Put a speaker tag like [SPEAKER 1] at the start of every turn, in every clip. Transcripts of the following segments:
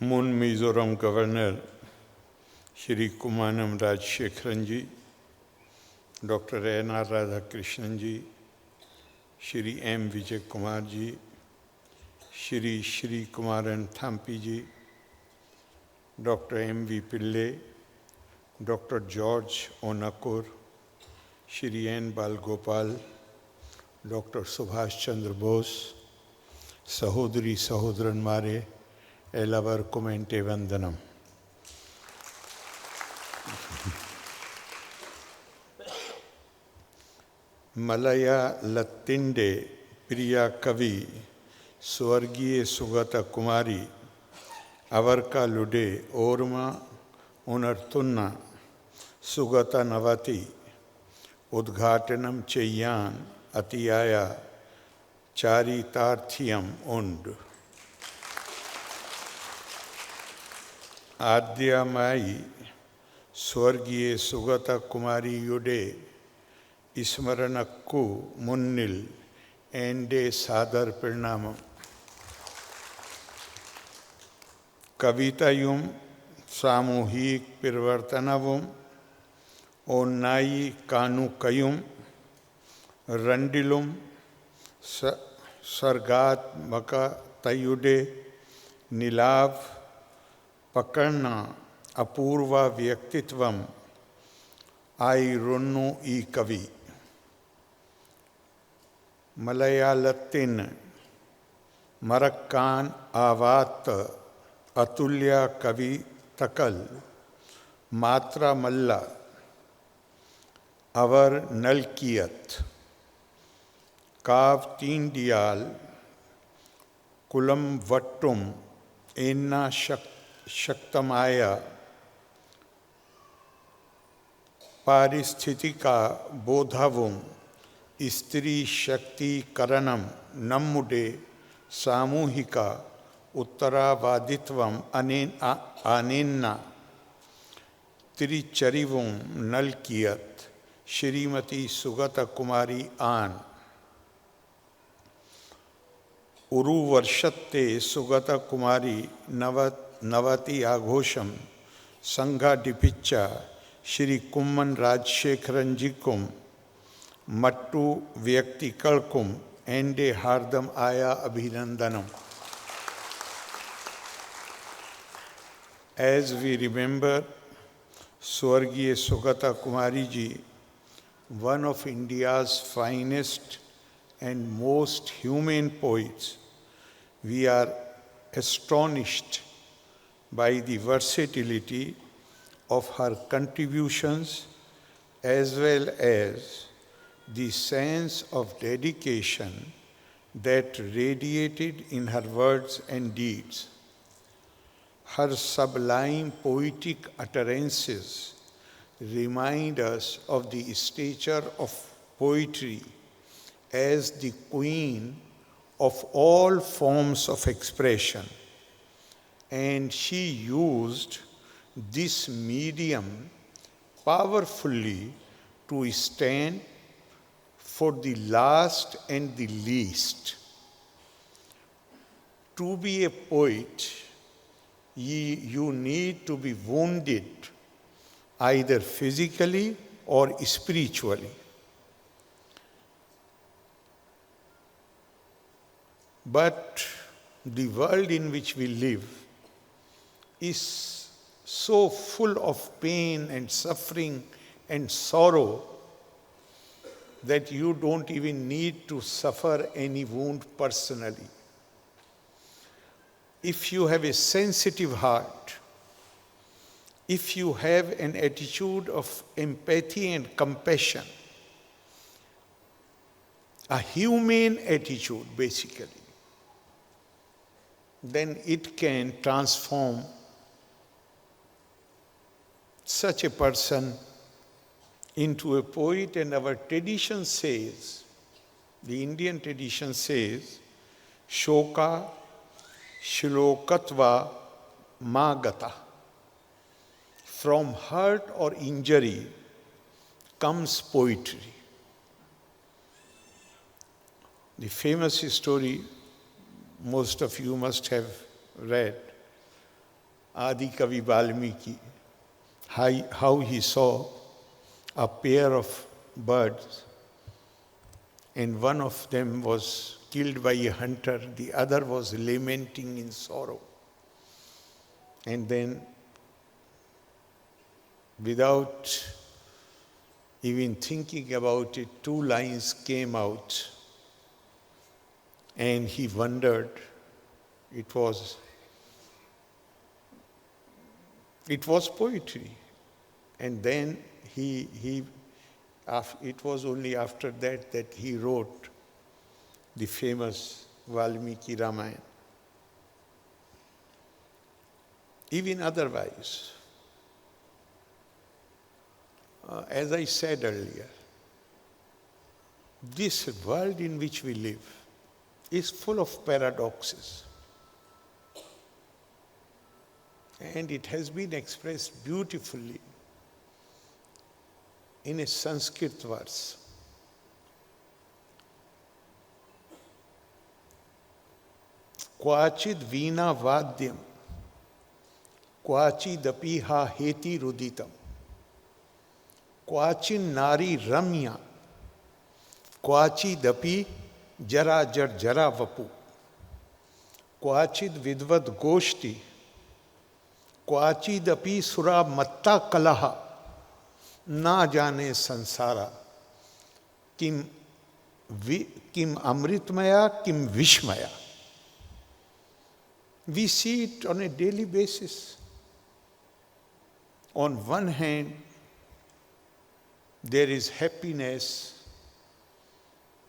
[SPEAKER 1] Moon Mizoram Governor Shri Kumanam Rajshekharanji, Dr. N.R. Radhakrishnan Shri M. Vijay Kumarji, Shri Kumaran Thampiji, Dr. M. V. Pillai, Dr. George Onakur, Shri N. Balgopal, Dr. Subhash Chandra Bose, Sahodri Sahodran Mare, Elavarkum ente Vandanam. Malaya Latinde Priya Kavi Swargiye Sugathakumari Avarka Lude Orma Unartunna Sugatha-Navati Udghatanam Cheyan Atiyaya Charitarthyam Und Adyamai Swargiye Sugathakumari Yude Ismaranakku Munnil Ende Sadar Pranamam Kavitayum Samuhik Pirvartanavum Onnai Kanukayum Randilum Sargat Maka Tayude Nilav Pakarna Apurva Vyaktitvam Ai Runnu I Kavi Malayalatin Marakkan Avat Atulya Kavi Takal Matra Malla Avar Nalkiyat Kav Tindiyal Kulam Vattum Enna Shaktamaya Paristhithika Bodhavum Istri Shakti Karanam Nammude Samuhika Uttaravaditvam Anenna Tricharivum Nalkiyat Shrimati Sugathakumari An Uru Varshatte Sugathakumari Navati Aghosham Sangha Dipicha Shri Kumman Rajshekharanjikum Mattu Vyaktikalkum Ende Hardam Aya Abhinandanam. As we remember Swargiye Sugathakumari ji, one of India's finest and most humane poets, we are astonished by the versatility of her contributions as well as the sense of dedication that radiated in her words and deeds. Her sublime poetic utterances remind us of the stature of poetry as the queen of all forms of expression, and she used this medium powerfully to stand for the last and the least. To be a poet, you need to be wounded either physically or spiritually. But the world in which we live is so full of pain and suffering and sorrow that you don't even need to suffer any wound personally. If you have a sensitive heart, if you have an attitude of empathy and compassion, a humane attitude basically, then it can transform such a person into a poet. And our tradition says, the Indian tradition says, Shoka Shlokatva Magata. From hurt or injury comes poetry. The famous story most of you must have read Adi Kavi Valmiki, how he saw a pair of birds, and one of them was killed by a hunter, the other was lamenting in sorrow. And then, without even thinking about it, two lines came out, and he wondered. It was poetry. And then it was only after that he wrote the famous Valmiki Ramayana. Even otherwise, as I said earlier, this world in which we live is full of paradoxes. And it has been expressed beautifully in a Sanskrit verse. Kvachid veena vadyam, kvachidapi ha heti ruditam, kvachin nari ramya, kvachidapi jara jar jara vapu, kvachid vidvad goshti, क्वाचिदपि सुरा मत्ता कलह ना जाने संसारा किम अमृतमया किम विषमया. We see it on a daily basis. On one hand, there is happiness,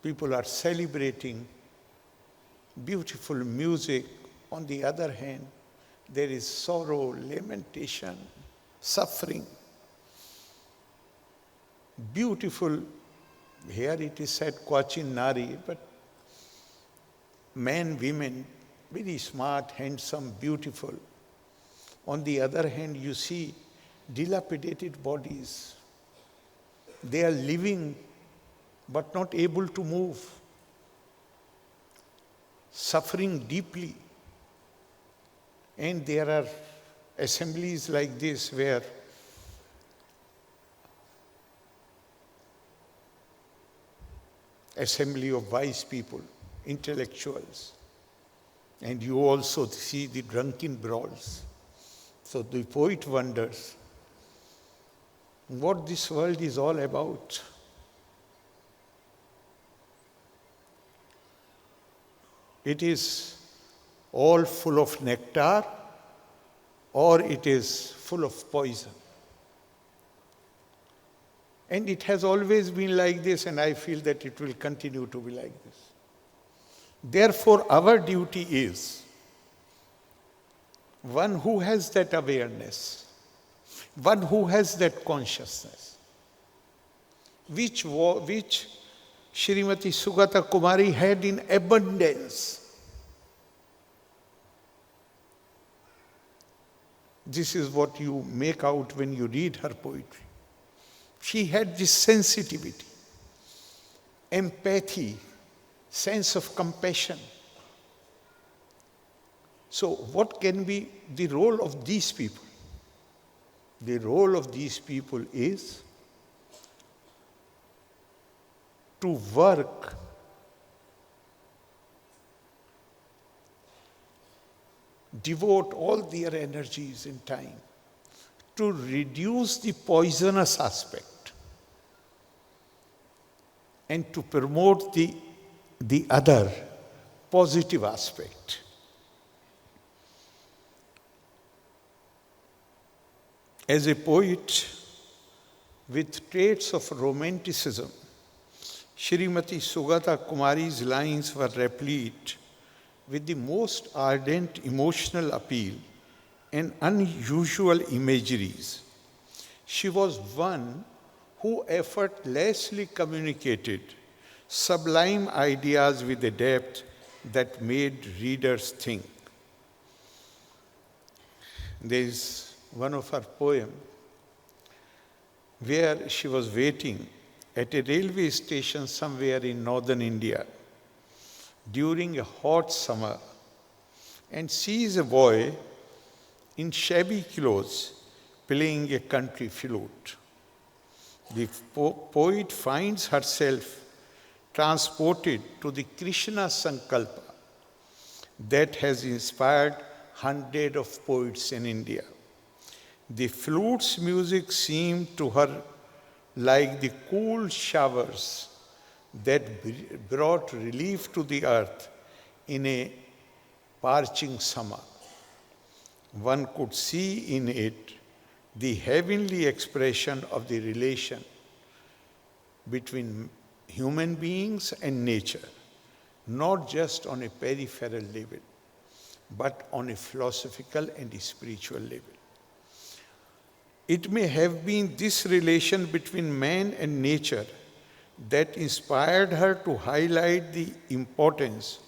[SPEAKER 1] people are celebrating, beautiful music. On the other hand, there is sorrow, lamentation, suffering. Beautiful, here it is said Kvachin Nari, but men, women, very smart, handsome, beautiful. On the other hand, you see dilapidated bodies. They are living but not able to move, suffering deeply. And there are assemblies like this where assembly of wise people, intellectuals, and you also see the drunken brawls. So the poet wonders what this world is all about. It is all full of nectar, or it is full of poison. And it has always been like this, and I feel that it will continue to be like this. Therefore, our duty is one who has that awareness, one who has that consciousness, which Srimati Sugatha-Kumari had in abundance. This is what you make out when you read her poetry. She had this sensitivity, empathy, sense of compassion. So what can be the role of these people? The role of these people is to work devote all their energies and time to reduce the poisonous aspect and to promote the other positive aspect. As a poet with traits of romanticism, Srimati Sugatha-Kumari's lines were replete with the most ardent emotional appeal and unusual imageries. She was one who effortlessly communicated sublime ideas with a depth that made readers think. There is one of her poems where she was waiting at a railway station somewhere in northern India during a hot summer and sees a boy in shabby clothes, playing a country flute. The poet finds herself transported to the Krishna Sankalpa that has inspired hundreds of poets in India. The flute's music seemed to her like the cool showers that brought relief to the earth in a parching summer. One could see in it the heavenly expression of the relation between human beings and nature, not just on a peripheral level, but on a philosophical and spiritual level. It may have been this relation between man and nature that inspired her to highlight the importance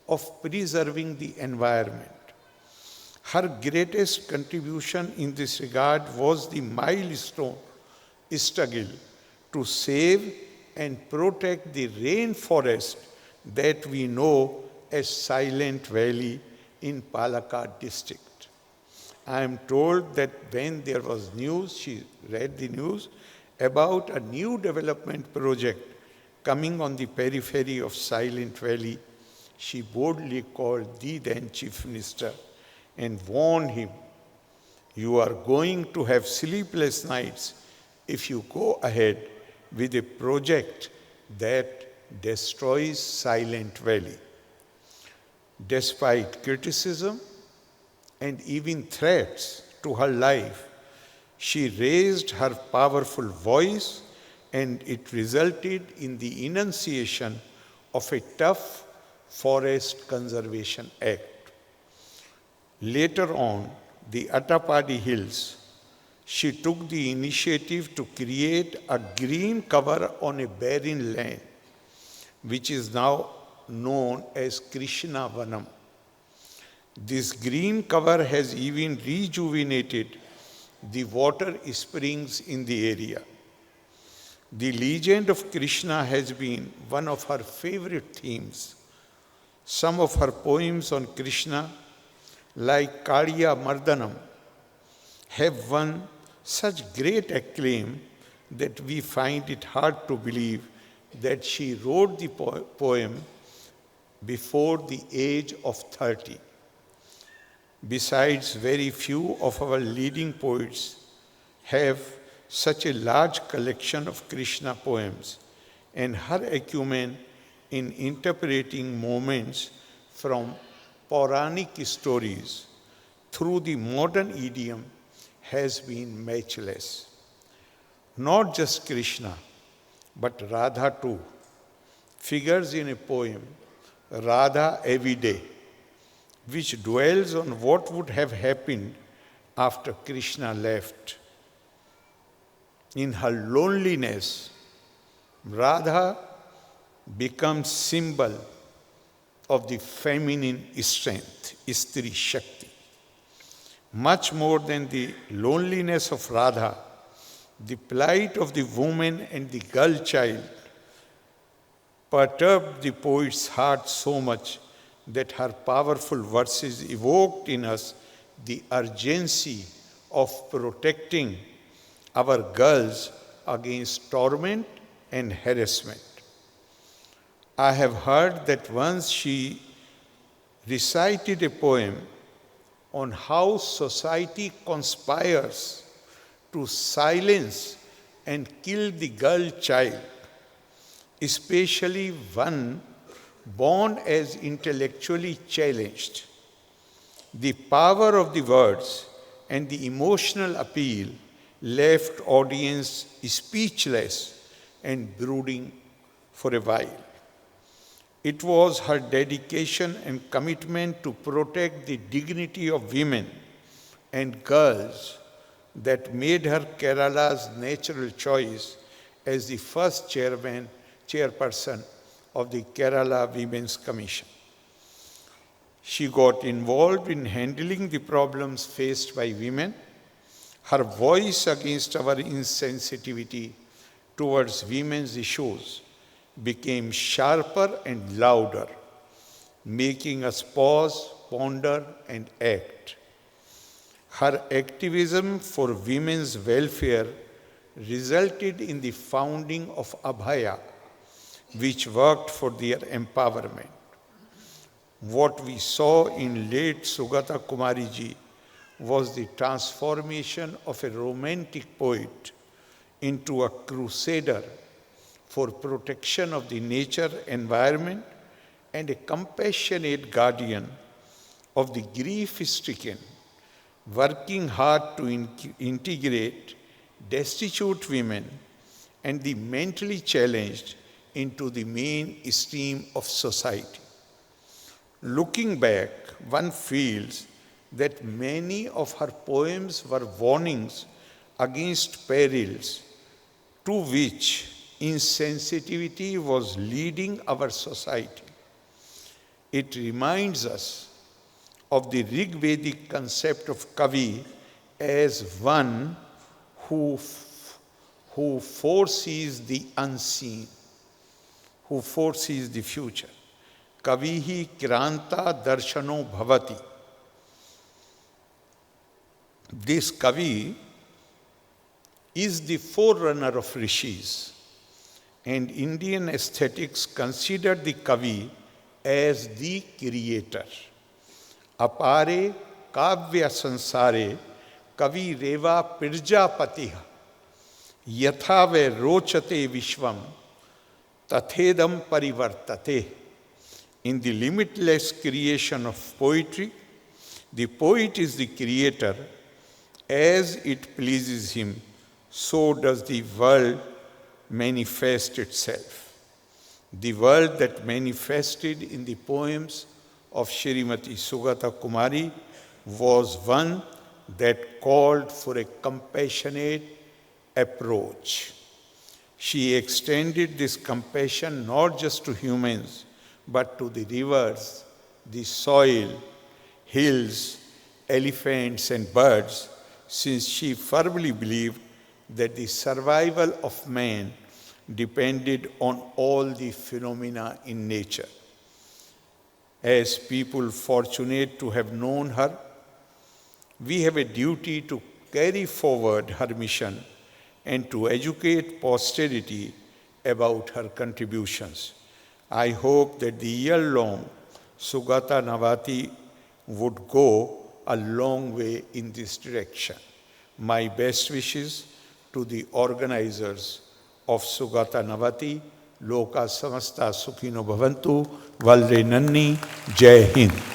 [SPEAKER 1] of preserving the environment. Her greatest contribution in this regard was the milestone struggle to save and protect the rainforest that we know as Silent Valley in Palakkad district. I am told that when there was news, she read the news about a new development project coming on the periphery of Silent Valley, she boldly called the then Chief Minister and warned him, "You are going to have sleepless nights if you go ahead with a project that destroys Silent Valley." Despite criticism and even threats to her life, she raised her powerful voice, and it resulted in the enunciation of a tough Forest Conservation Act. Later on, the Attapadi Hills, she took the initiative to create a green cover on a barren land, which is now known as Krishna Vanam. This green cover has even rejuvenated the water springs in the area. The legend of Krishna has been one of her favorite themes. Some of her poems on Krishna, like Kaliya Mardanam, have won such great acclaim that we find it hard to believe that she wrote the poem before the age of 30. Besides, very few of our leading poets have such a large collection of Krishna poems, and her acumen in interpreting moments from Puranic stories through the modern idiom has been matchless. Not just Krishna, but Radha too figures in a poem, Radha Every Day, which dwells on what would have happened after Krishna left. In her loneliness, Radha becomes symbol of the feminine strength, Stri Shakti. Much more than the loneliness of Radha, the plight of the woman and the girl child perturbed the poet's heart so much that her powerful verses evoked in us the urgency of protecting our girls against torment and harassment. I have heard that once she recited a poem on how society conspires to silence and kill the girl child, especially one born as intellectually challenged. The power of the words and the emotional appeal left audience speechless and brooding for a while. It was her dedication and commitment to protect the dignity of women and girls that made her Kerala's natural choice as the first chairperson of the Kerala Women's Commission. She got involved in handling the problems faced by women. Her voice against our insensitivity towards women's issues became sharper and louder, making us pause, ponder, and act. Her activism for women's welfare resulted in the founding of Abhaya, which worked for their empowerment. What we saw in late Sugathakumari ji was the transformation of a romantic poet into a crusader for protection of the nature environment and a compassionate guardian of the grief-stricken, working hard to integrate destitute women and the mentally challenged into the mainstream of society. Looking back, one feels that many of her poems were warnings against perils to which insensitivity was leading our society. It reminds us of the Rig-Vedic concept of Kavi as one who foresees the unseen, who foresees the future. Kavihi Kranta Darshano Bhavati. This Kavi is the forerunner of rishis, and Indian aesthetics considered the Kavi as the creator. Apare kavya sansare kavi reva pirjapatiha yathave rochate vishvam tathedam parivartate. In the limitless creation of poetry, the poet is the creator. As it pleases him, so does the world manifest itself. The world that manifested in the poems of Shrimati Sugathakumari was one that called for a compassionate approach. She extended this compassion not just to humans, but to the rivers, the soil, hills, elephants, and birds, since she firmly believed that the survival of man depended on all the phenomena in nature. As people fortunate to have known her, we have a duty to carry forward her mission and to educate posterity about her contributions. I hope that the year-long Sugatha-Navati would go a long way in this direction. My best wishes to the organizers of Sugatha-Navati. Loka samasta sukhino bhavantu. Valre nanni. Jai Hind.